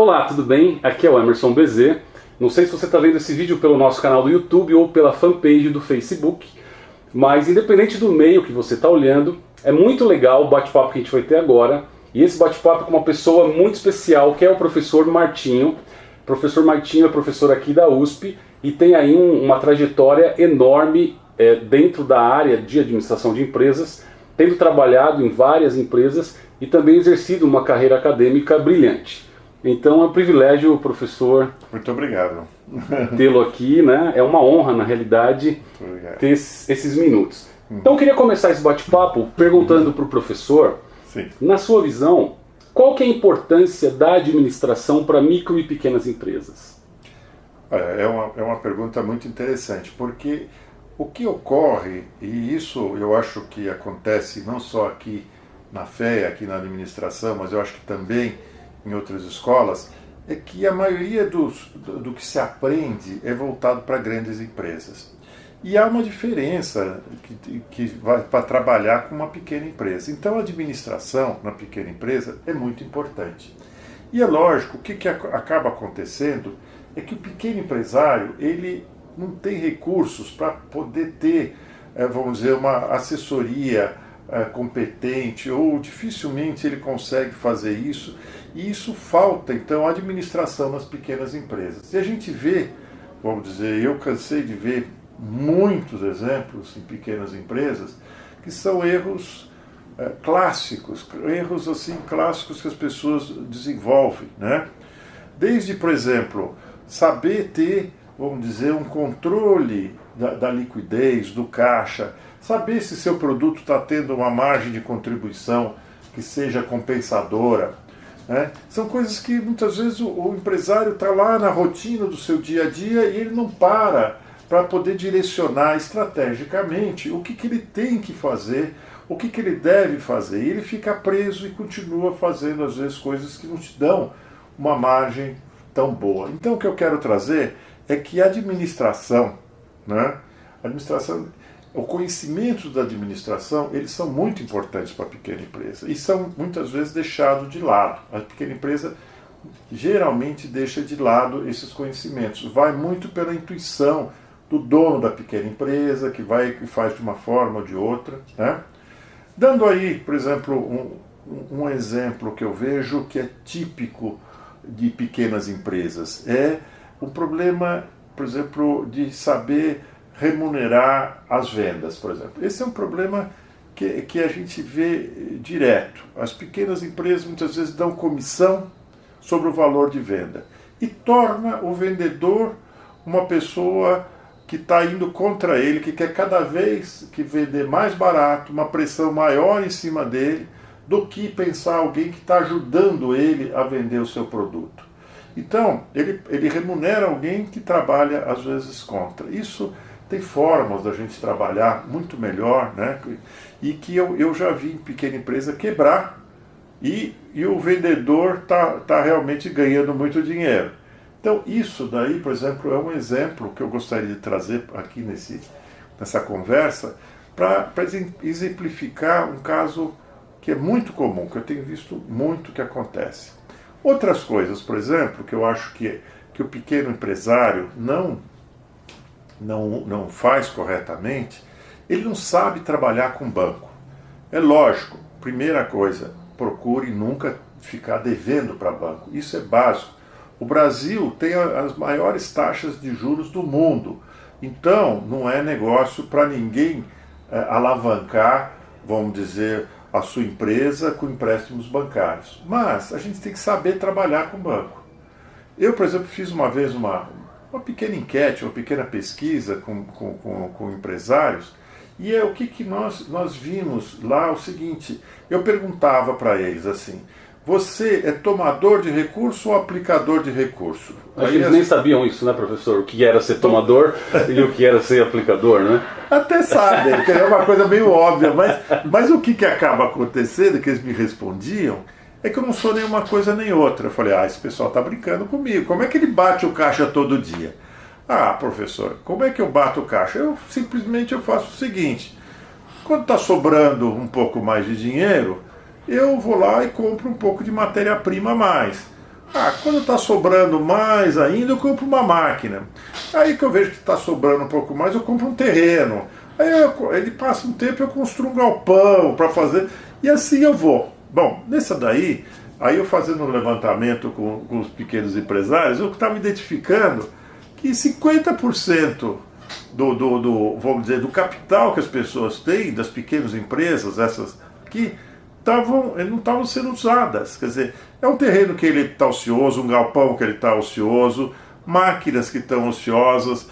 Olá, tudo bem? Aqui é o Emerson BZ. Não sei se você está vendo esse vídeo pelo nosso canal do YouTube ou pela fanpage do Facebook, mas independente do meio que você está olhando, é muito legal o bate-papo que a gente vai ter agora. E esse bate-papo é com uma pessoa muito especial, que é o professor Martinho. O professor Martinho é professor aqui da USP e tem aí uma trajetória enorme dentro da área de administração de empresas, tendo trabalhado em várias empresas e também exercido uma carreira acadêmica brilhante. Então é um privilégio, professor. Muito obrigado. Tê-lo aqui, né? É uma honra, na realidade, ter esses minutos. Então eu queria começar esse bate-papo perguntando para o professor, Sim. Na sua visão, qual que é a importância da administração para micro e pequenas empresas? É uma pergunta muito interessante, porque o que ocorre, e isso eu acho que acontece não só aqui na FEA, aqui na administração, mas eu acho que também em outras escolas, é que a maioria do que se aprende é voltado para grandes empresas. E há uma diferença que vai para trabalhar com uma pequena empresa. Então a administração na pequena empresa é muito importante. E é lógico, o que acaba acontecendo é que o pequeno empresário ele não tem recursos para poder ter, vamos dizer, uma assessoria competente, ou dificilmente ele consegue fazer isso, e isso falta então a administração nas pequenas empresas. E a gente vê, vamos dizer, eu cansei de ver muitos exemplos em pequenas empresas que são erros clássicos, erros assim clássicos que as pessoas desenvolvem, né? Desde, por exemplo, saber ter, vamos dizer, um controle da liquidez, do caixa, saber se seu produto está tendo uma margem de contribuição que seja compensadora, né? São coisas que muitas vezes o empresário está lá na rotina do seu dia a dia e ele não para poder direcionar estrategicamente o que ele tem que fazer, o que ele deve fazer. E ele fica preso e continua fazendo às vezes coisas que não te dão uma margem tão boa. Então o que eu quero trazer é que a administração, né? O conhecimento da administração, eles são muito importantes para a pequena empresa e são muitas vezes deixados de lado. A pequena empresa geralmente deixa de lado esses conhecimentos. Vai muito pela intuição do dono da pequena empresa, que faz de uma forma ou de outra, né? Dando aí, por exemplo, um exemplo que eu vejo que é típico de pequenas empresas, é um problema, por exemplo, de saber remunerar as vendas, por exemplo. Esse é um problema que a gente vê direto. As pequenas empresas muitas vezes dão comissão sobre o valor de venda e torna o vendedor uma pessoa que está indo contra ele, que quer cada vez que vender mais barato, uma pressão maior em cima dele, do que pensar alguém que está ajudando ele a vender o seu produto. Então, ele remunera alguém que trabalha às vezes contra. Isso tem formas da gente trabalhar muito melhor, né? E que eu já vi em pequena empresa quebrar e o vendedor tá realmente ganhando muito dinheiro. Então isso daí, por exemplo, é um exemplo que eu gostaria de trazer aqui nessa conversa para exemplificar um caso que é muito comum, que eu tenho visto muito que acontece. Outras coisas, por exemplo, que eu acho que o pequeno empresário não faz corretamente, ele não sabe trabalhar com banco. É lógico, primeira coisa, procure nunca ficar devendo para banco. Isso é básico. O Brasil tem as maiores taxas de juros do mundo. Então, não é negócio para ninguém alavancar, vamos dizer, a sua empresa com empréstimos bancários. Mas a gente tem que saber trabalhar com o banco. Eu, por exemplo, fiz uma vez uma pequena enquete, uma pequena pesquisa com empresários, e o que nós vimos lá é o seguinte: eu perguntava para eles assim: você é tomador de recurso ou aplicador de recurso? Acho que eles nem sabiam isso, né, professor? O que era ser tomador e o que era ser aplicador, né? Até sabem, que é uma coisa meio óbvia, mas o que acaba acontecendo, que eles me respondiam, é que eu não sou nenhuma coisa nem outra. Eu falei, esse pessoal está brincando comigo. Como é que ele bate o caixa todo dia? Professor, como é que eu bato o caixa? Eu simplesmente faço o seguinte: quando está sobrando um pouco mais de dinheiro, eu vou lá e compro um pouco de matéria-prima a mais. Quando está sobrando mais ainda, eu compro uma máquina. Aí que eu vejo que está sobrando um pouco mais, eu compro um terreno. Aí ele passa um tempo, eu construo um galpão para fazer, e assim eu vou. Bom, nessa daí, aí eu fazendo um levantamento com os pequenos empresários, eu estava identificando que 50% vamos dizer, do capital que as pessoas têm, das pequenas empresas, essas aqui, não estavam sendo usadas. Quer dizer, é um terreno que ele está ocioso, um galpão que ele está ocioso, máquinas que estão ociosas,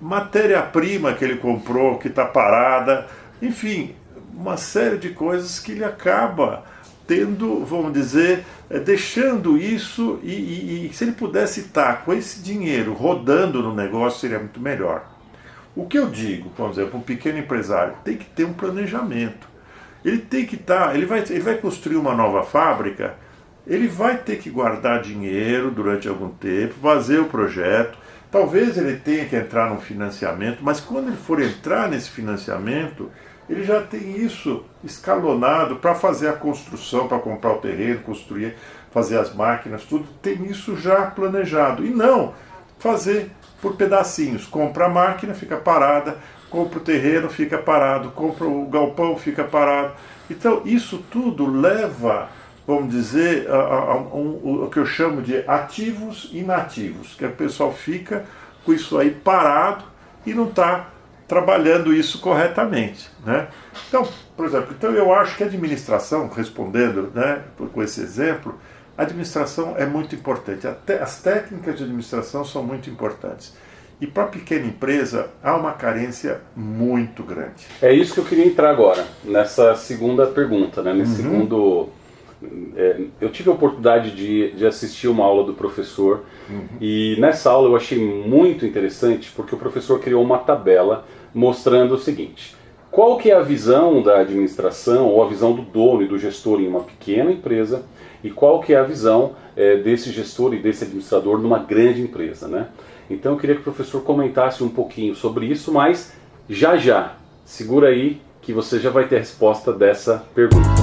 matéria-prima que ele comprou que está parada, enfim, uma série de coisas que ele acaba tendo, vamos dizer, deixando isso, e se ele pudesse estar com esse dinheiro rodando no negócio, seria muito melhor. O que eu digo, por exemplo, um pequeno empresário tem que ter um planejamento. Ele tem que estar, ele vai construir uma nova fábrica, ele vai ter que guardar dinheiro durante algum tempo, fazer o projeto, talvez ele tenha que entrar num financiamento, mas quando ele for entrar nesse financiamento, ele já tem isso escalonado para fazer a construção, para comprar o terreno, construir, fazer as máquinas, tudo, tem isso já planejado. E não fazer por pedacinhos. Compra a máquina, fica parada, compra o terreno, fica parado, compra o galpão, fica parado. Então isso tudo leva, vamos dizer, o que eu chamo de ativos inativos, que o pessoal fica com isso aí parado e não está trabalhando isso corretamente, né? Então, por exemplo, eu acho que a administração, respondendo, né, com esse exemplo, a administração é muito importante. As técnicas de administração são muito importantes. E para a pequena empresa há uma carência muito grande. É isso que eu queria entrar agora, nessa segunda pergunta, né? Nesse segundo... eu tive a oportunidade de assistir uma aula do professor, e nessa aula eu achei muito interessante, porque o professor criou uma tabela mostrando o seguinte: qual que é a visão da administração, ou a visão do dono e do gestor em uma pequena empresa, e qual que é a visão desse gestor e desse administrador numa grande empresa, né? Então eu queria que o professor comentasse um pouquinho sobre isso, mas já, segura aí que você já vai ter a resposta dessa pergunta.